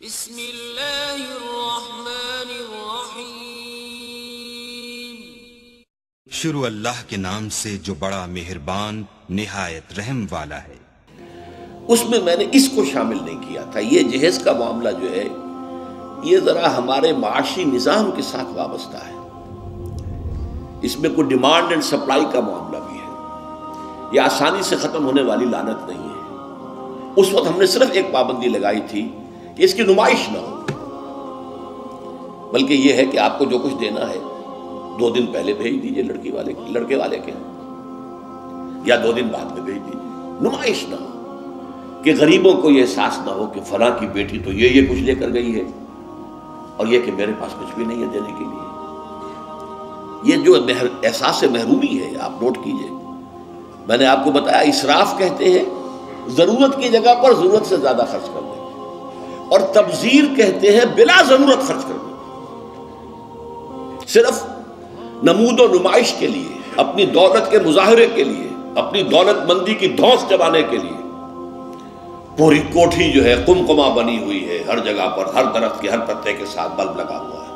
بسم اللہ الرحمن الرحیم۔ شروع اللہ کے نام سے جو بڑا مہربان نہایت رحم والا ہے۔ اس میں میں نے اس کو شامل نہیں کیا تھا۔ یہ جہیز کا معاملہ جو ہے یہ ذرا ہمارے معاشی نظام کے ساتھ وابستہ ہے۔ اس میں کوئی ڈیمانڈ اینڈ سپلائی کا معاملہ بھی ہے۔ یہ آسانی سے ختم ہونے والی لعنت نہیں ہے۔ اس وقت ہم نے صرف ایک پابندی لگائی تھی کہ اس کی نمائش نہ ہو، بلکہ یہ ہے کہ آپ کو جو کچھ دینا ہے 2 دن پہلے بھیج دیجئے لڑکے والے کے، یا 2 دن بعد میں بھیج دیجئے۔ نمائش نہ ہو کہ غریبوں کو یہ احساس نہ ہو کہ فلاں کی بیٹی تو یہ کچھ لے کر گئی ہے اور یہ کہ میرے پاس کچھ بھی نہیں ہے دینے کے لیے۔ یہ جو احساس محرومی ہے آپ نوٹ کیجئے۔ میں نے آپ کو بتایا اسراف کہتے ہیں ضرورت کی جگہ پر ضرورت سے زیادہ خرچ کر دیں، اور تبذیر کہتے ہیں بلا ضرورت خرچ کر دیں، صرف نمود و نمائش کے لیے، اپنی دولت کے مظاہرے کے لیے، اپنی دولت مندی کی دھونس جمانے کے لیے۔ پوری کوٹھی جو ہے قمقمہ بنی ہوئی ہے، ہر جگہ پر ہر درخت کے ہر پتے کے ساتھ بلب لگا ہوا ہے،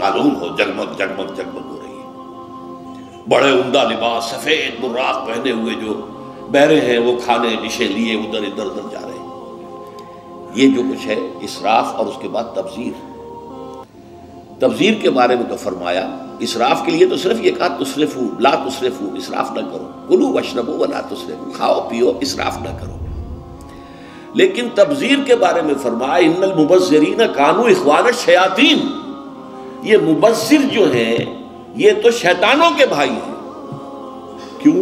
معلوم ہو جگمگ جگمگ جگمگ ہو رہی ہے۔ بڑے عمدہ لباس سفید براق پہنے ہوئے جو بہرے ہیں وہ کھانے ڈشیں لیے ادھر ادھر جا رہے ہیں۔ یہ جو کچھ ہے اسراف، اور اس کے بعد تبذیر کے بارے میں تو فرمایا اسراف کے لیے تو صرف یہ کہا تسرفو لا تسرفو، اسراف نہ کرو، کلوا واشربوا ولا تسرفوا، کھاؤ پیو اسراف نہ کرو۔ لیکن تبذیر کے بارے میں فرمایا ان المبذرین کانوا اخوان الشیاطین، یہ مبذر جو ہیں یہ تو شیطانوں کے بھائی ہیں۔ کیوں؟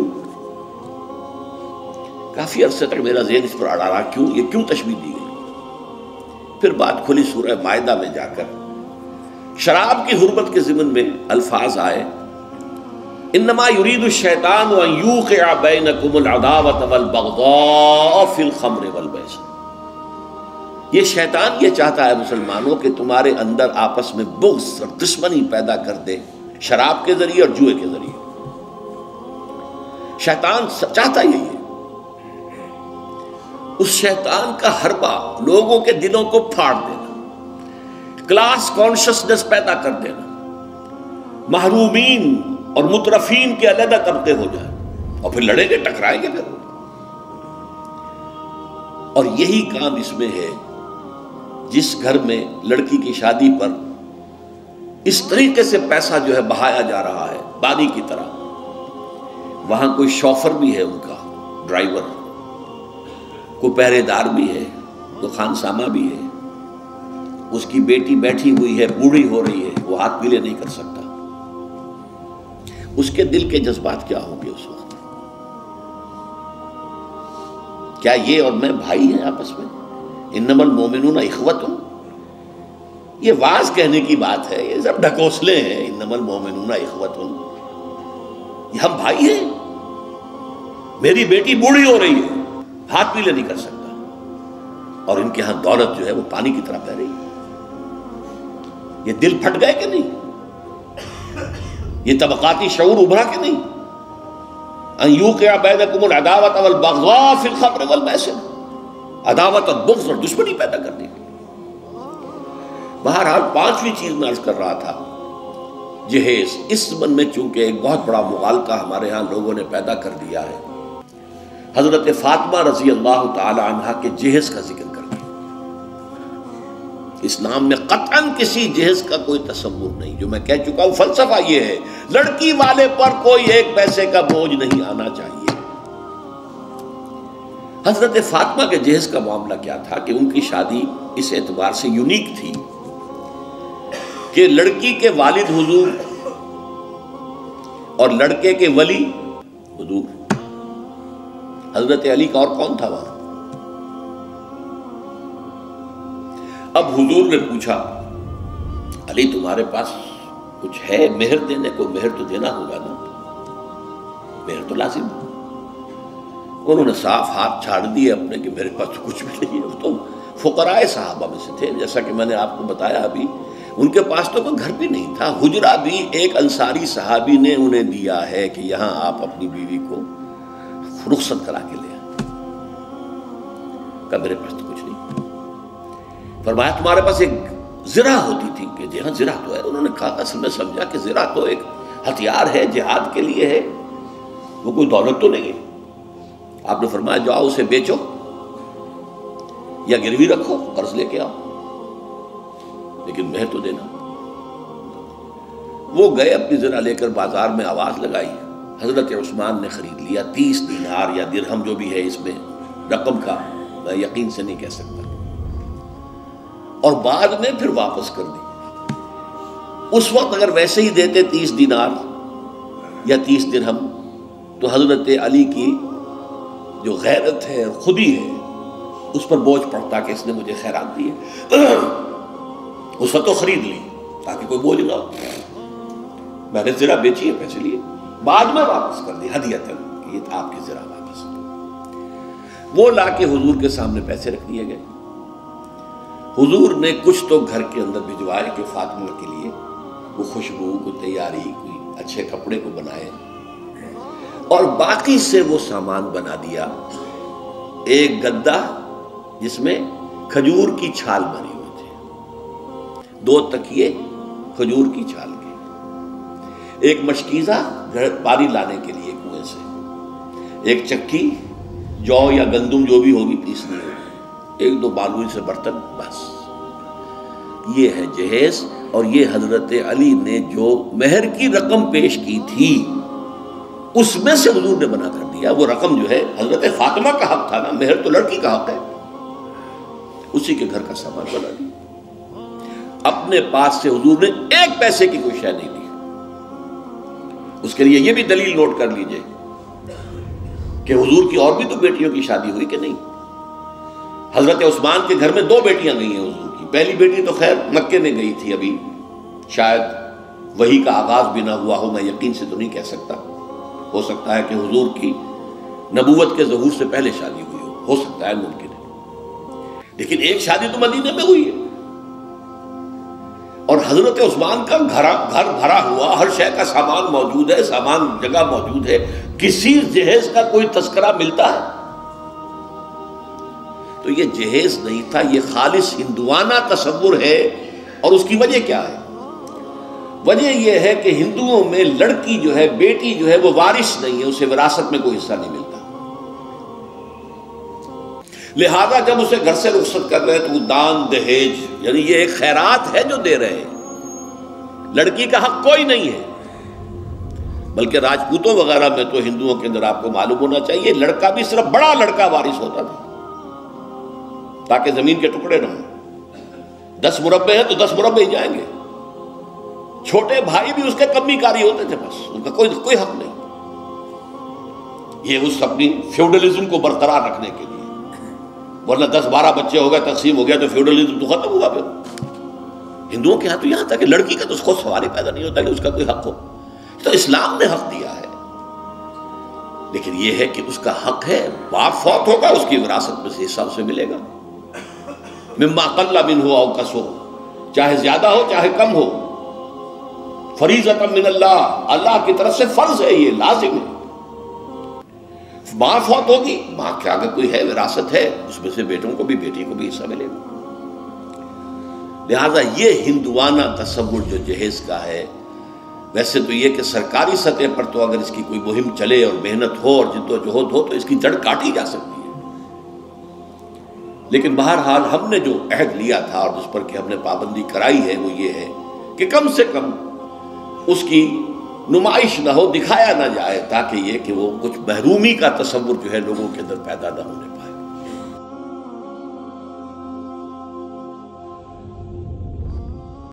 کافی عرصے تک میرا ذہن اس پر اڑا رہا، یہ کیوں تشبیہ دی گئی؟ پھر بات کھلی سورہ مائدہ میں جا کر شراب کی حرمت کے ضمن میں الفاظ آئے انما یرید الشیطان ان یوقع بینکم العداوۃ والبغضاء فی الخمر والمیسر، یہ شیطان یہ چاہتا ہے مسلمانوں کہ تمہارے اندر آپس میں بغض اور دشمنی پیدا کر دے شراب کے ذریعے اور جوئے کے ذریعے۔ شیطان چاہتا یہی ہے۔ اس شیطان کا حربہ لوگوں کے دلوں کو پھاڑ دینا، کلاس کانشسنس پیدا کر دینا، محرومین اور مترفین کے علیحدہ طبقے ہو جائیں، اور پھر لڑیں گے ٹکرائیں گے پھر۔ اور یہی کام اس میں ہے۔ جس گھر میں لڑکی کی شادی پر اس طریقے سے پیسہ جو ہے بہایا جا رہا ہے پانی کی طرح، وہاں کوئی شوفر بھی ہے، ان کا ڈرائیور، کوئی پہرے دار بھی ہے، کوئی خانسامہ بھی ہے، اس کی بیٹی بیٹھی ہوئی ہے، بوڑھی ہو رہی ہے، وہ ہاتھ پیلے نہیں کر سکتا۔ اس کے دل کے جذبات کیا ہوں گے اس وقت؟ کیا یہ اور میں بھائی ہیں آپس میں؟ انما المومنون اخوۃ، یہ واز کہنے کی بات ہے، یہ سب ڈھکوسلے ہیں۔ انما المومنون اخوۃ، یہ ہم بھائی ہیں۔ میری بیٹی بوڑھی ہو رہی ہے، ہاتھ پیلے نہیں کر سکتا، اور ان کے ہاں دولت جو ہے وہ پانی کی طرح بہ رہی ہے۔ یہ دل پھٹ گئے کہ نہیں؟ یہ طبقاتی شعور ابھرا کہ نہیں؟ ان یوقع بینکم العداوۃ والبغضاء فی الخمر والمیسر، عداوت اور بغض اور دشمنی پیدا کر دی۔ بہرحال 5ویں چیز میں عرض کر رہا تھا جہیز۔ اس ضمن میں چونکہ ایک بہت بڑا مغالطہ ہمارے ہاں لوگوں نے پیدا کر دیا ہے، حضرت فاطمہ رضی اللہ تعالی عنہا کے جہیز کا ذکر کر کے۔ اسلام میں قطعاً کسی جہیز کا کوئی تصور نہیں، جو میں کہہ چکا ہوں فلسفہ یہ ہے لڑکی والے پر کوئی 1 پیسے کا بوجھ نہیں آنا چاہیے۔ حضرت فاطمہ کے جہیز کا معاملہ کیا تھا کہ ان کی شادی اس اعتبار سے یونیک تھی کہ لڑکی کے والد حضور اور لڑکے کے ولی حضور، حضرت علی کا اور کون تھا وہاں؟ اب حضور نے پوچھا علی تمہارے پاس کچھ ہے مہر دینے کو؟ مہر تو دینا ہوگا نا، مہر تو لازم ہے۔ انہوں نے صاف ہاتھ چھاڑ دیے اپنے کہ میرے پاس کچھ بھی نہیں ہے۔ تو فقراء صحابہ میں سے تھے، جیسا کہ میں نے آپ کو بتایا ابھی، ان کے پاس تو کوئی گھر بھی نہیں تھا۔ حجرہ بھی ایک انصاری صحابی نے انہیں دیا ہے کہ یہاں آپ اپنی بیوی کو رخصت کرا کے لے آئیں۔ کہ میرے پاس تو کچھ نہیں۔ فرمایا تمہارے پاس ایک زرہ ہوتی تھی کہ جی ہاں زرہ تو ہے. انہوں نے کہا اصل میں سمجھا کہ زرہ تو ایک ہتھیار ہے، جہاد کے لیے ہے، وہ کوئی دولت تو نہیں ہے. آپ نے فرمایا جاؤ اسے بیچو یا گروی رکھو، قرض لے کے آؤ، لیکن مہر تو دینا. وہ گئے اپنی زرہ لے کر بازار میں آواز لگائی. حضرت عثمان نے خرید لیا 30 دینار یا درہم جو بھی ہے، اس میں رقم کا میں یقین سے نہیں کہہ سکتا، اور بعد میں پھر واپس کر دی. اس وقت اگر ویسے ہی دیتے 30 دینار یا 30 درہم تو حضرت علی کی جو غیرت ہے خودی ہے اس پر بوجھ پڑتا کہ اس نے مجھے خیرات دی ہے. اس وقت تو خرید لی تاکہ کوئی بوجھ نہ ہو. میں نے زرہ بیچی ہے، پیسے لیے، بعد میں واپس کر دی ہدیۃً، یہ تھا آپ کی زرہ واپس. وہ لا کے حضور کے سامنے پیسے رکھ دیے گئے. حضور نے کچھ تو گھر کے اندر بھجوائے کہ فاطمہ کے لیے وہ خوشبو، کوئی تیاری، کوئی اچھے کپڑے کو بنائے، اور باقی سے وہ سامان بنا دیا. ایک گدا جس میں کھجور کی چھال بنی ہوئی تھی، 2 تکیے کھجور کی چھال کے، ایک مشکیزہ پانی لانے کے لیے کنویں سے، ایک چکی جو یا گندم جو بھی ہوگی پیسنی ہوگی، 1-2 بالوئی سے برتن، بس. یہ ہے جہیز. اور یہ حضرت علی نے جو مہر کی رقم پیش کی تھی اس میں سے حضور نے بنا کر دیا. وہ رقم جو ہے حضرت فاطمہ کا حق تھا نا، مہر تو لڑکی کا حق ہے، اسی کے گھر کا سامان بنا دیا. اپنے پاس سے حضور نے 1 پیسے کی کوئی شے نہیں دی. اس کے لیے یہ بھی دلیل نوٹ کر لیجئے کہ حضور کی اور بھی تو بیٹیوں کی شادی ہوئی کہ نہیں. حضرت عثمان کے گھر میں 2 بیٹیاں گئی ہیں حضور کی. پہلی بیٹی تو خیر مکے میں گئی تھی، ابھی شاید وحی کا آغاز بھی نہ ہوا ہو، میں یقین سے تو نہیں کہہ سکتا. ہو سکتا ہے کہ حضور کی نبوت کے ظہور سے پہلے شادی ہوئی ہو سکتا ہے، ممکن ہے. لیکن ایک شادی تو مدینے میں ہوئی ہے، اور حضرت عثمان کا گھر بھرا ہوا، ہر شے کا سامان موجود ہے، سامان جگہ موجود ہے. کسی جہیز کا کوئی تذکرہ ملتا ہے؟ تو یہ جہیز نہیں تھا، یہ خالص ہندوانہ تصور ہے. اور اس کی وجہ کیا ہے؟ وجہ یہ ہے کہ ہندوؤں میں لڑکی جو ہے، بیٹی جو ہے، وہ وارث نہیں ہے، اسے وراثت میں کوئی حصہ نہیں ملتا. لہذا جب اسے گھر سے رخصت کر رہے تو وہ دان دہیج، یعنی یہ ایک خیرات ہے جو دے رہے ہیں. لڑکی کا حق کوئی نہیں ہے. بلکہ راجپوتوں وغیرہ میں تو ہندوؤں کے اندر آپ کو معلوم ہونا چاہیے لڑکا بھی صرف بڑا لڑکا وارث ہوتا تھا تاکہ زمین کے ٹکڑے نہ ہوں. 10 مربع ہیں تو 10 مربع ہی جائیں گے. چھوٹے بھائی بھی اس کے کمی کاری ہوتے تھے، بس ان کا کوئی حق نہیں. یہ اس اپنی فیوڈلزم کو برقرار رکھنے کے لیے، ورنہ 10-12 بچے ہو گئے، تقسیم ہو گیا تو فیوڈلزم تو ختم ہوا. پھر ہندوؤں کے ہاں تو یہاں تک کہ لڑکی کا تو خود سوال ہی پیدا نہیں ہوتا کہ اس کا کوئی حق ہو. تو اسلام نے حق دیا ہے، لیکن یہ ہے کہ اس کا حق ہے. باپ فوت ہوگا، اس کی وراثت میں سے حصہ اسے ملے گا. مما قل منہ او کثر، چاہے زیادہ ہو چاہے کم ہو. فریضۃ من اللہ، اللہ کی طرف سے فرض ہے، یہ لازم ہے. ماں فوت ہوگی، ماں کے آگے کوئی ہے، وراثت ہے، اس میں سے بیٹوں کو بھی بیٹی کو بھی حصہ ملے گا. لہذا یہ ہندوانہ تصور جو جہیز کا ہے، ویسے تو یہ کہ سرکاری سطح پر تو اگر اس کی کوئی مہم چلے اور محنت ہو اور جد و جہد ہو تو اس کی جڑ کاٹی جا سکتی ہے. لیکن بہرحال ہم نے جو عہد لیا تھا اور جس پر کہ ہم نے پابندی کرائی ہے وہ یہ ہے کہ کم سے کم اس کی نمائش نہ ہو، دکھایا نہ جائے، تاکہ یہ کہ وہ کچھ محرومی کا تصور جو ہے لوگوں کے اندر پیدا نہ ہونے